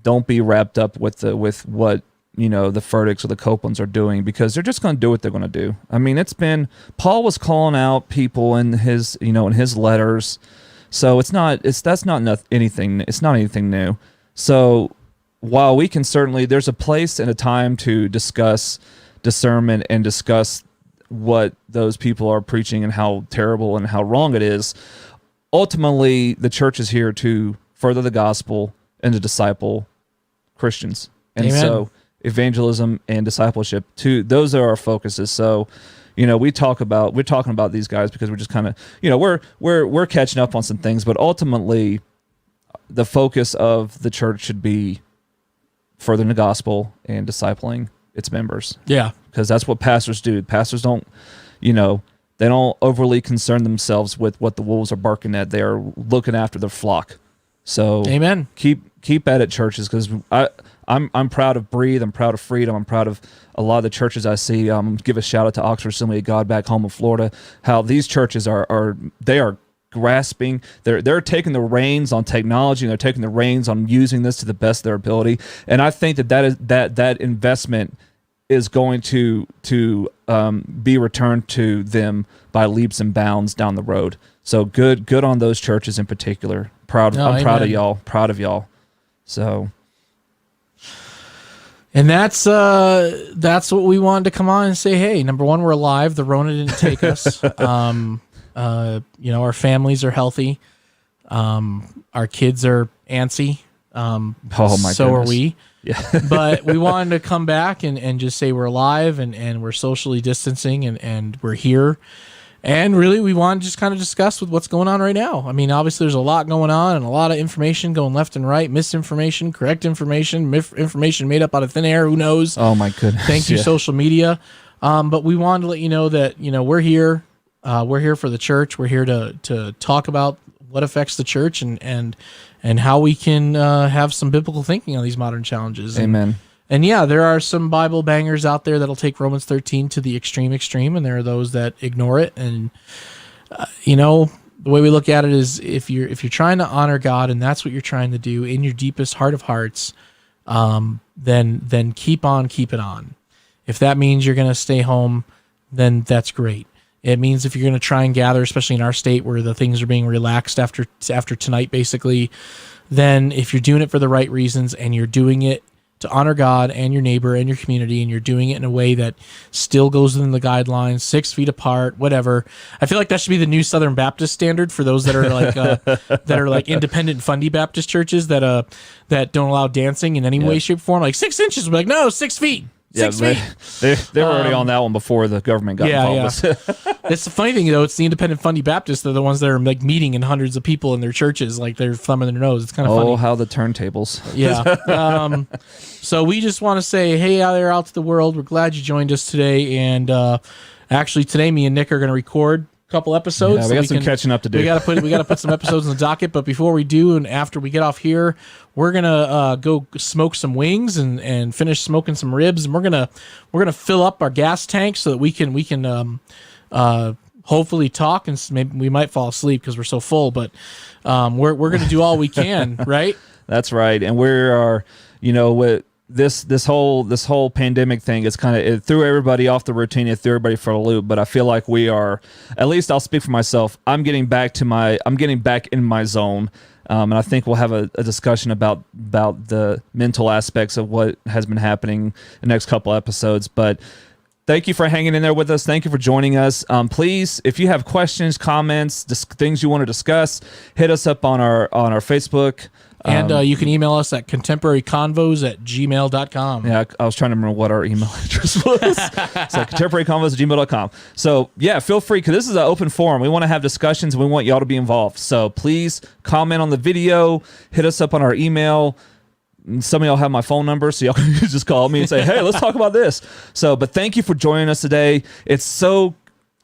Speaker 2: wrapped up with what, you know, the Furticks or the Copelands are doing, because they're just going to do what they're going to do. I mean, Paul was calling out people in his letters. So it's not anything new. So while we can certainly, there's a place and a time to discuss discernment and discuss what those people are preaching and how terrible and how wrong it is, ultimately the church is here to further the gospel and to disciple Christians. And
Speaker 1: Amen.
Speaker 2: So evangelism and discipleship, those are our focuses. So, you know, we're talking about these guys because we're just kind of, you know, we're catching up on some things, but ultimately the focus of the church should be furthering the gospel and discipling its members.
Speaker 1: Yeah.
Speaker 2: Because that's what pastors do. Pastors don't, you know, They don't overly concern themselves with what the wolves are barking at. They are looking after their flock. So
Speaker 1: Amen.
Speaker 2: Keep at it, churches, because I'm proud of Breathe. I'm proud of Freedom. I'm proud of a lot of the churches I see. Give a shout out to Oxford Assembly of God back home in Florida. How these churches are grasping. They're taking the reins on technology, and they're taking the reins on using this to the best of their ability. And I think that investment is going to be returned to them by leaps and bounds down the road. So good on those churches in particular. I'm proud of y'all. Proud of y'all. So,
Speaker 1: and that's what we wanted to come on and say. Hey, number one, we're alive. The Rona didn't take us. Our families are healthy. Our kids are antsy.
Speaker 2: my
Speaker 1: so are
Speaker 2: goodness.
Speaker 1: we.
Speaker 2: Yeah.
Speaker 1: But we wanted to come back and just say we're alive and we're socially distancing and we're here. And really, we want to just kind of discuss with what's going on right now. I mean, obviously, there's a lot going on and a lot of information going left and right, misinformation, correct information, information made up out of thin air. Who knows?
Speaker 2: Oh, my goodness.
Speaker 1: Thank you,
Speaker 2: Yeah.
Speaker 1: social media. But we wanted to let you know that, we're here. We're here for the church. We're here to talk about what affects the church and how we can have some biblical thinking on these modern challenges.
Speaker 2: Amen.
Speaker 1: And yeah, there are some Bible bangers out there that'll take Romans 13 to the extreme, and there are those that ignore it. And the way we look at it is, if you're trying to honor God and that's what you're trying to do in your deepest heart of hearts, then keep on keeping on. If that means you're going to stay home, then that's great. It means if you're going to try and gather, especially in our state where the things are being relaxed after tonight, basically, then if you're doing it for the right reasons and you're doing it to honor God and your neighbor and your community, and you're doing it in a way that still goes within the guidelines, 6 feet apart, whatever. I feel like that should be the new Southern Baptist standard for those that are like independent fundy Baptist churches that don't allow dancing in any way, shape, or form. Like 6 inches, we're like, no, 6 feet.
Speaker 2: Yeah,
Speaker 1: 6 feet.
Speaker 2: they were already on that one before the government got involved.
Speaker 1: Yeah. It's the funny thing, though. It's the independent fundy Baptists. They're the ones that are like meeting in hundreds of people in their churches, like they're thumbing their nose. It's kind of funny.
Speaker 2: Oh, how the turntables.
Speaker 1: Yeah. So we just want to say, hey, out to the world. We're glad you joined us today. And actually, today, me and Nick are going to record a couple episodes.
Speaker 2: Yeah, we got some catching up to do.
Speaker 1: We got to put some episodes in the docket. But before we do, and after we get off here, we're gonna go smoke some wings and finish smoking some ribs. And we're gonna fill up our gas tank so that we can hopefully talk, and maybe we might fall asleep because we're so full. But we're gonna do all we can, right?
Speaker 2: That's right. And we are, with this whole pandemic thing is it threw everybody off the routine. It threw everybody for a loop. But I feel like we are, at least I'll speak for myself, I'm getting back in my zone. And I think we'll have a discussion about the mental aspects of what has been happening in the next couple episodes. But thank you for hanging in there with us. Thank you for joining us. Please, if you have questions, comments, things you want to discuss, hit us up on our Facebook.
Speaker 1: And you can email us at contemporaryconvos@gmail.com.
Speaker 2: Yeah, I was trying to remember what our email address was. So contemporaryconvos@gmail.com. So yeah, feel free, because this is an open forum. We want to have discussions and we want y'all to be involved. So please comment on the video, hit us up on our email. Some of y'all have my phone number, so y'all can just call me and say, hey, let's talk about this. So, but thank you for joining us today. It's so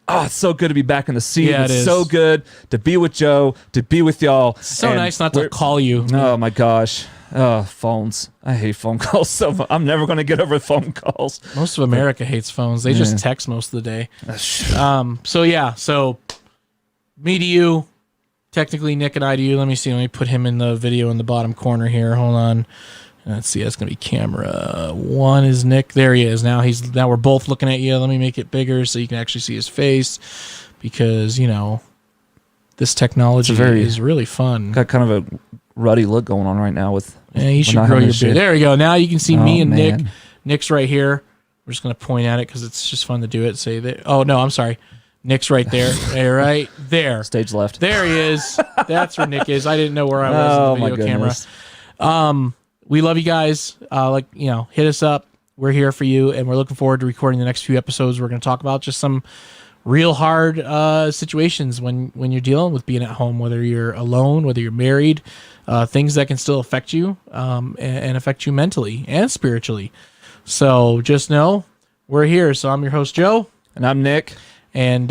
Speaker 2: good to be back in the seat.
Speaker 1: Yeah,
Speaker 2: it's so good to be with Joe, to be with y'all.
Speaker 1: So nice not to call you.
Speaker 2: Oh my gosh. Phones. I hate phone calls so much. I'm never going to get over phone calls.
Speaker 1: Most of America hates phones. They just text most of the day. So me to you, technically Nick and I to you. Let me put him in the video in the bottom corner here. Hold on. Let's see. That's gonna be camera 1 is Nick. There he is. Now we're both looking at you. Let me make it bigger so you can actually see his face, because this technology is really fun.
Speaker 2: Got kind of a ruddy look going on right now with.
Speaker 1: Yeah, you should grow your beard. There we go. Now you can see me and
Speaker 2: man.
Speaker 1: Nick. Nick's right here. We're just gonna point at it because it's just fun to do it. Say that. Oh no, I'm sorry. Nick's right there. Right there.
Speaker 2: Stage left.
Speaker 1: There he is. That's where Nick is. I didn't know where I was in the video camera. We love you guys. Hit us up. We're here for you, and we're looking forward to recording the next few episodes. We're going to talk about just some real hard situations when you're dealing with being at home, whether you're alone, whether you're married, things that can still affect you and affect you mentally and spiritually. So just know we're here. So I'm your host, Joe.
Speaker 2: And I'm Nick.
Speaker 1: And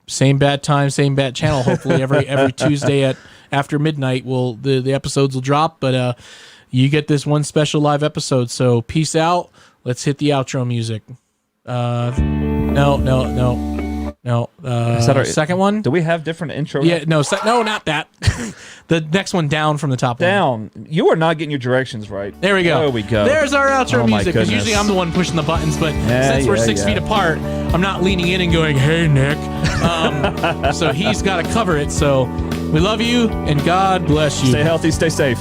Speaker 1: same bad time, same bad channel. Hopefully every Tuesday at after midnight the episodes will drop. But you get this one special live episode. So peace out. Let's hit the outro music. No.
Speaker 2: Is that our
Speaker 1: second one?
Speaker 2: Do we have different intro?
Speaker 1: Yeah, no, not that. The next one down from the top one.
Speaker 2: Down. You are not getting your directions right.
Speaker 1: There we go.
Speaker 2: There we go.
Speaker 1: There's our outro
Speaker 2: Oh, my
Speaker 1: music, because
Speaker 2: goodness.
Speaker 1: usually I'm the one pushing the buttons, but since we're 6 feet
Speaker 2: yeah.
Speaker 1: apart, I'm not leaning in and going, hey, Nick. So he's got to cover it. So we love you, and God bless you.
Speaker 2: Stay healthy, stay safe.